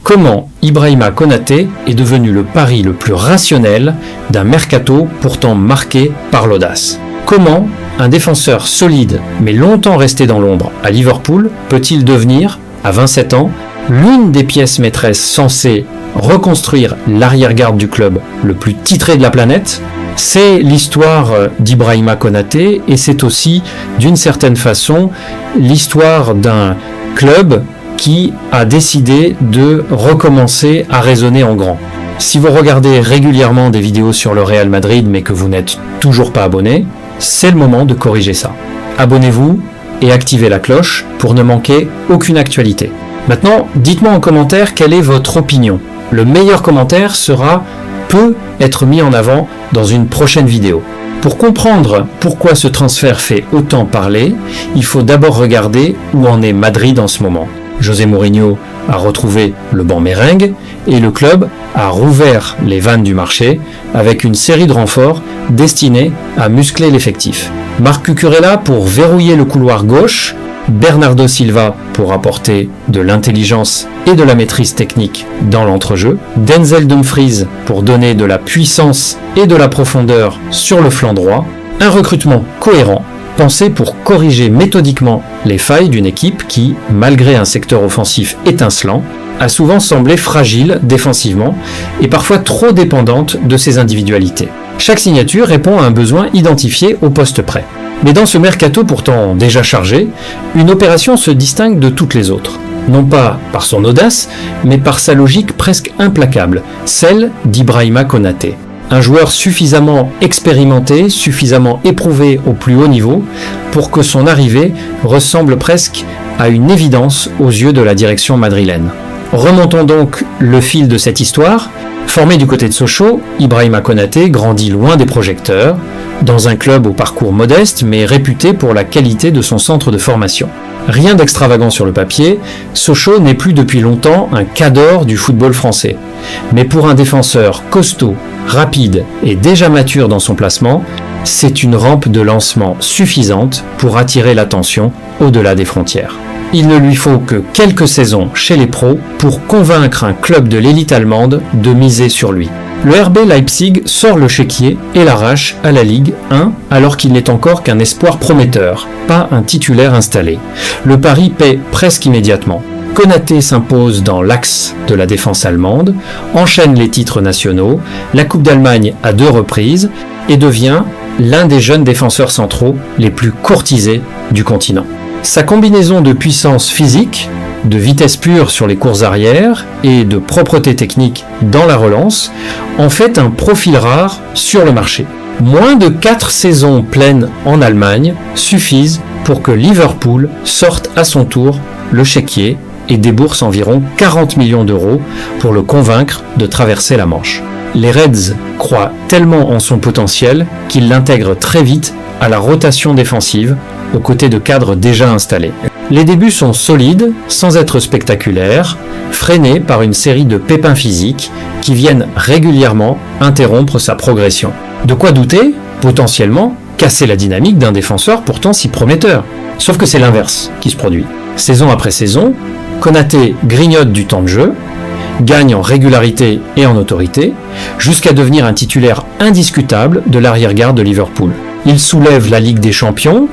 Comment Ibrahima Konaté est devenu le pari le plus rationnel d'un mercato pourtant marqué par l'audace? Comment un défenseur solide mais longtemps resté dans l'ombre à Liverpool peut-il devenir, à 27 ans, l'une des pièces maîtresses censées reconstruire l'arrière-garde du club le plus titré de la planète? C'est l'histoire d'Ibrahima Konaté et c'est aussi, d'une certaine façon, l'histoire d'un club qui a décidé de recommencer à raisonner en grand. Si vous regardez régulièrement des vidéos sur le Real Madrid mais que vous n'êtes toujours pas abonné, c'est le moment de corriger ça. Abonnez-vous et activez la cloche pour ne manquer aucune actualité. Maintenant, dites-moi en commentaire quelle est votre opinion. Le meilleur commentaire peut être mis en avant dans une prochaine vidéo. Pour comprendre pourquoi ce transfert fait autant parler, il faut d'abord regarder où en est Madrid en ce moment. José Mourinho a retrouvé le banc merengue et le club a rouvert les vannes du marché avec une série de renforts destinés à muscler l'effectif. Marc Cucurella pour verrouiller le couloir gauche, Bernardo Silva pour apporter de l'intelligence et de la maîtrise technique dans l'entrejeu, Denzel Dumfries pour donner de la puissance et de la profondeur sur le flanc droit, un recrutement cohérent pensé pour corriger méthodiquement les failles d'une équipe qui, malgré un secteur offensif étincelant, a souvent semblé fragile défensivement et parfois trop dépendante de ses individualités. Chaque signature répond à un besoin identifié au poste près. Mais dans ce mercato pourtant déjà chargé, une opération se distingue de toutes les autres. Non pas par son audace, mais par sa logique presque implacable, celle d'Ibrahima Konaté. Un joueur suffisamment expérimenté, suffisamment éprouvé au plus haut niveau pour que son arrivée ressemble presque à une évidence aux yeux de la direction madrilène. Remontons donc le fil de cette histoire. Formé du côté de Sochaux, Ibrahima Konaté grandit loin des projecteurs, dans un club au parcours modeste mais réputé pour la qualité de son centre de formation. Rien d'extravagant sur le papier, Sochaux n'est plus depuis longtemps un cadre du football français. Mais pour un défenseur costaud, rapide et déjà mature dans son placement, c'est une rampe de lancement suffisante pour attirer l'attention au-delà des frontières. Il ne lui faut que quelques saisons chez les pros pour convaincre un club de l'élite allemande de miser sur lui. Le RB Leipzig sort le chéquier et l'arrache à la Ligue 1 alors qu'il n'est encore qu'un espoir prometteur, pas un titulaire installé. Le pari paie presque immédiatement. Konaté s'impose dans l'axe de la défense allemande, enchaîne les titres nationaux, la Coupe d'Allemagne à 2 reprises et devient l'un des jeunes défenseurs centraux les plus courtisés du continent. Sa combinaison de puissance physique, de vitesse pure sur les courses arrière et de propreté technique dans la relance en fait un profil rare sur le marché. Moins de 4 saisons pleines en Allemagne suffisent pour que Liverpool sorte à son tour le chéquier et débourse environ 40 millions d'euros pour le convaincre de traverser la Manche. Les Reds croient tellement en son potentiel qu'ils l'intègrent très vite à la rotation défensive aux côtés de cadres déjà installés. Les débuts sont solides, sans être spectaculaires, freinés par une série de pépins physiques qui viennent régulièrement interrompre sa progression. De quoi douter, potentiellement, casser la dynamique d'un défenseur pourtant si prometteur. Sauf que c'est l'inverse qui se produit. Saison après saison, Konaté grignote du temps de jeu, gagne en régularité et en autorité, jusqu'à devenir un titulaire indiscutable de l'arrière-garde de Liverpool. Il soulève la Ligue des Champions,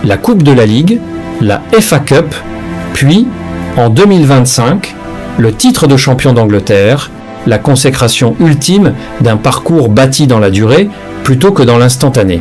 la Coupe de la Ligue, la FA Cup, puis, en 2025, le titre de champion d'Angleterre, la consécration ultime d'un parcours bâti dans la durée plutôt que dans l'instantané.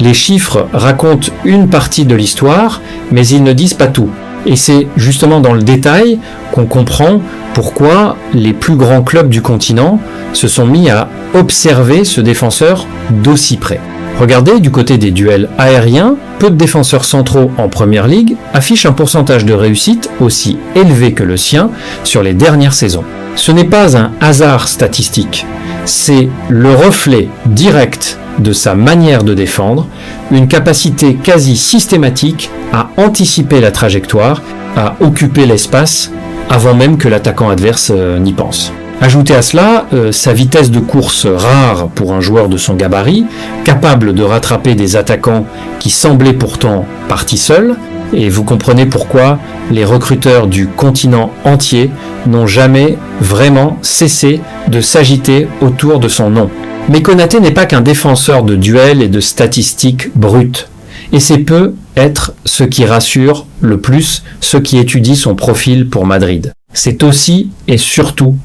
Les chiffres racontent une partie de l'histoire, mais ils ne disent pas tout. Et c'est justement dans le détail qu'on comprend pourquoi les plus grands clubs du continent se sont mis à observer ce défenseur d'aussi près. Regardez, du côté des duels aériens, peu de défenseurs centraux en Première Ligue affichent un pourcentage de réussite aussi élevé que le sien sur les dernières saisons. Ce n'est pas un hasard statistique, c'est le reflet direct de sa manière de défendre, une capacité quasi systématique à anticiper la trajectoire, à occuper l'espace avant même que l'attaquant adverse n'y pense. Ajoutez à cela sa vitesse de course rare pour un joueur de son gabarit, capable de rattraper des attaquants qui semblaient pourtant partis seuls, Et vous comprenez pourquoi les recruteurs du continent entier n'ont jamais vraiment cessé de s'agiter autour de son nom. Mais Konaté n'est pas qu'un défenseur de duels et de statistiques brutes. Et c'est peut être ce qui rassure le plus ceux qui étudient son profil pour Madrid. C'est aussi et surtout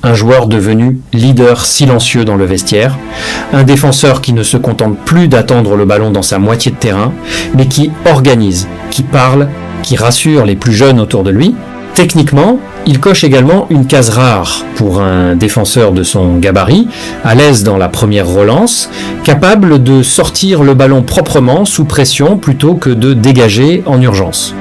un joueur devenu leader silencieux dans le vestiaire, un défenseur qui ne se contente plus d'attendre le ballon dans sa moitié de terrain, mais qui organise, qui parle, qui rassure les plus jeunes autour de lui. Techniquement, il coche également une case rare pour un défenseur de son gabarit, à l'aise dans la première relance, capable de sortir le ballon proprement sous pression plutôt que de dégager en urgence.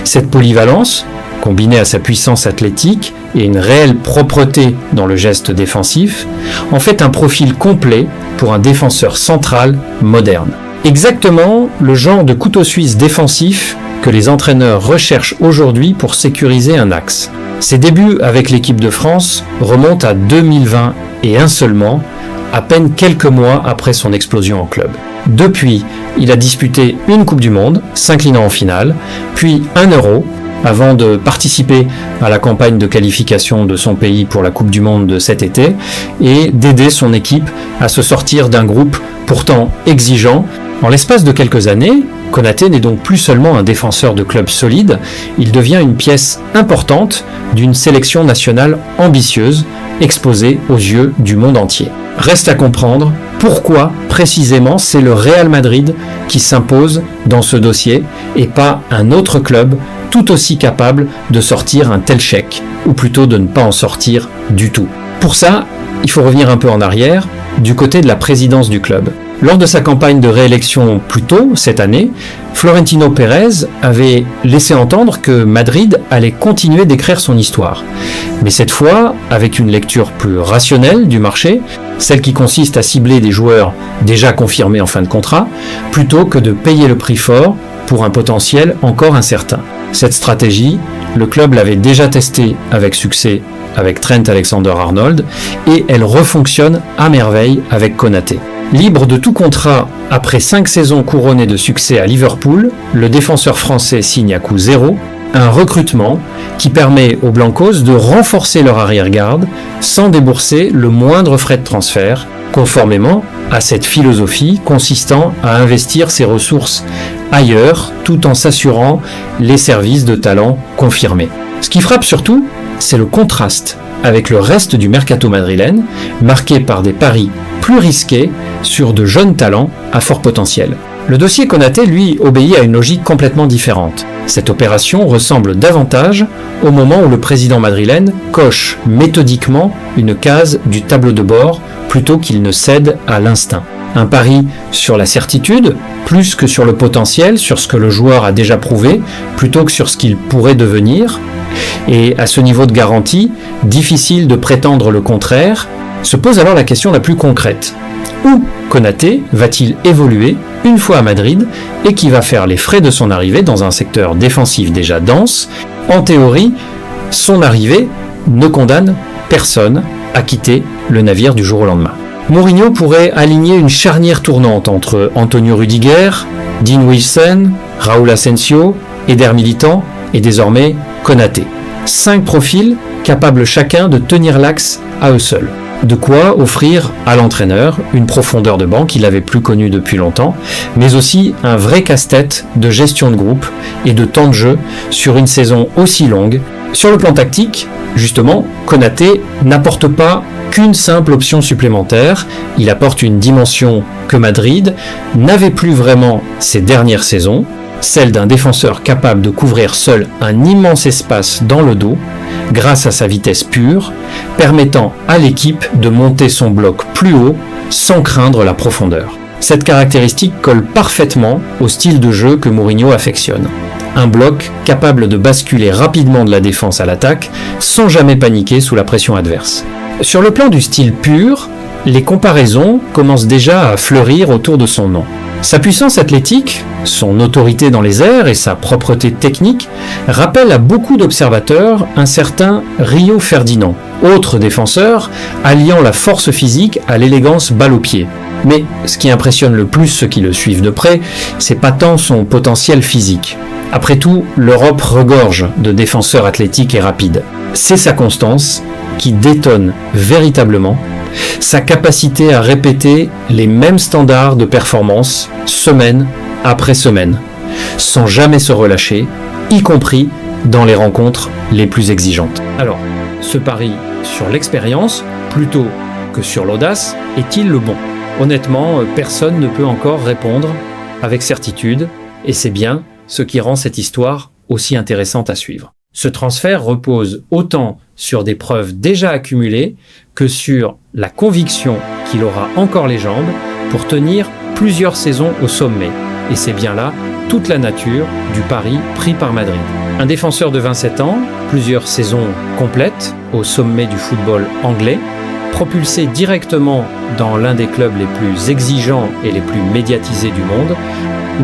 Cette polyvalence, combinée à sa puissance athlétique et une réelle propreté dans le geste défensif, en fait un profil complet pour un défenseur central moderne. Exactement le genre de couteau suisse défensif que les entraîneurs recherchent aujourd'hui pour sécuriser un axe. Ses débuts avec l'équipe de France remontent à 2020 et un seulement, à peine quelques mois après son explosion en club. Depuis, il a disputé une Coupe du Monde, s'inclinant en finale, puis un Euro, avant de participer à la campagne de qualification de son pays pour la Coupe du Monde de cet été et d'aider son équipe à se sortir d'un groupe pourtant exigeant. En l'espace de quelques années, Konaté n'est donc plus seulement un défenseur de club solide, il devient une pièce importante d'une sélection nationale ambitieuse, exposée aux yeux du monde entier. Reste à comprendre pourquoi précisément c'est le Real Madrid qui s'impose dans ce dossier et pas un autre club tout aussi capable de sortir un tel chèque, ou plutôt de ne pas en sortir du tout. Pour ça, il faut revenir un peu en arrière, du côté de la présidence du club. Lors de sa campagne de réélection plus tôt cette année, Florentino Pérez avait laissé entendre que Madrid allait continuer d'écrire son histoire. Mais cette fois, avec une lecture plus rationnelle du marché, celle qui consiste à cibler des joueurs déjà confirmés en fin de contrat, plutôt que de payer le prix fort pour un potentiel encore incertain. Cette stratégie, le club l'avait déjà testée avec succès avec Trent Alexander-Arnold et elle refonctionne à merveille avec Konaté. Libre de tout contrat après 5 saisons couronnées de succès à Liverpool, le défenseur français signe à coût zéro un recrutement qui permet aux Blancos de renforcer leur arrière-garde sans débourser le moindre frais de transfert, conformément à cette philosophie consistant à investir ses ressources ailleurs tout en s'assurant les services de talent confirmés. Ce qui frappe surtout, c'est le contraste avec le reste du mercato madrilène, marqué par des paris plus risqués sur de jeunes talents à fort potentiel. Le dossier Konaté, lui, obéit à une logique complètement différente. Cette opération ressemble davantage au moment où le président madrilène coche méthodiquement une case du tableau de bord plutôt qu'il ne cède à l'instinct. Un pari sur la certitude, plus que sur le potentiel, sur ce que le joueur a déjà prouvé, plutôt que sur ce qu'il pourrait devenir. Et à ce niveau de garantie, difficile de prétendre le contraire, se pose alors la question la plus concrète. Où Konaté va-t-il évoluer une fois à Madrid et qui va faire les frais de son arrivée dans un secteur défensif déjà dense? En théorie, son arrivée ne condamne personne à quitter le navire du jour au lendemain. Mourinho pourrait aligner une charnière tournante entre Antonio Rudiger, Dean Wilson, Raúl Asensio, Eder Militão et désormais Konaté. 5 profils capables chacun de tenir l'axe à eux seuls. De quoi offrir à l'entraîneur une profondeur de banc qu'il n'avait plus connue depuis longtemps, mais aussi un vrai casse-tête de gestion de groupe et de temps de jeu sur une saison aussi longue. Sur le plan tactique, justement, Konaté n'apporte pas qu'une simple option supplémentaire, il apporte une dimension que Madrid n'avait plus vraiment ces dernières saisons, celle d'un défenseur capable de couvrir seul un immense espace dans le dos, grâce à sa vitesse pure, permettant à l'équipe de monter son bloc plus haut sans craindre la profondeur. Cette caractéristique colle parfaitement au style de jeu que Mourinho affectionne. Un bloc capable de basculer rapidement de la défense à l'attaque sans jamais paniquer sous la pression adverse. Sur le plan du style pur, les comparaisons commencent déjà à fleurir autour de son nom. Sa puissance athlétique, son autorité dans les airs et sa propreté technique rappellent à beaucoup d'observateurs un certain Rio Ferdinand, autre défenseur alliant la force physique à l'élégance balle au pied. Mais ce qui impressionne le plus ceux qui le suivent de près, c'est pas tant son potentiel physique. Après tout, l'Europe regorge de défenseurs athlétiques et rapides. C'est sa constance qui détonne véritablement, sa capacité à répéter les mêmes standards de performance semaine après semaine, sans jamais se relâcher, y compris dans les rencontres les plus exigeantes. Alors, ce pari sur l'expérience, plutôt que sur l'audace, est-il le bon ? Honnêtement, personne ne peut encore répondre avec certitude, et c'est bien ce qui rend cette histoire aussi intéressante à suivre. Ce transfert repose autant sur des preuves déjà accumulées que sur la conviction qu'il aura encore les jambes pour tenir plusieurs saisons au sommet. Et c'est bien là toute la nature du pari pris par Madrid. Un défenseur de 27 ans, plusieurs saisons complètes au sommet du football anglais, propulsé directement dans l'un des clubs les plus exigeants et les plus médiatisés du monde,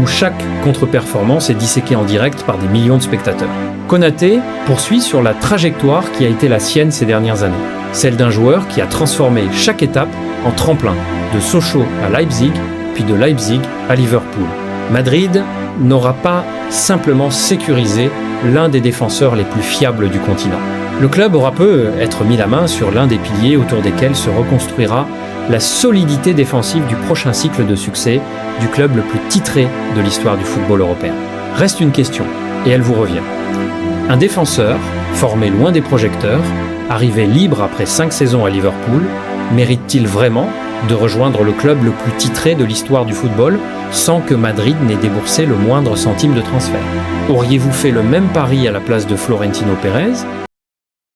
où chaque contre-performance est disséquée en direct par des millions de spectateurs. Konaté poursuit sur la trajectoire qui a été la sienne ces dernières années, celle d'un joueur qui a transformé chaque étape en tremplin, de Sochaux à Leipzig, puis de Leipzig à Liverpool. Madrid n'aura pas simplement sécurisé l'un des défenseurs les plus fiables du continent. Le club aura peu être mis la main sur l'un des piliers autour desquels se reconstruira la solidité défensive du prochain cycle de succès du club le plus titré de l'histoire du football européen. Reste une question, et elle vous revient. Un défenseur, formé loin des projecteurs, arrivé libre après 5 saisons à Liverpool, mérite-t-il vraiment de rejoindre le club le plus titré de l'histoire du football sans que Madrid n'ait déboursé le moindre centime de transfert ? Auriez-vous fait le même pari à la place de Florentino Pérez ?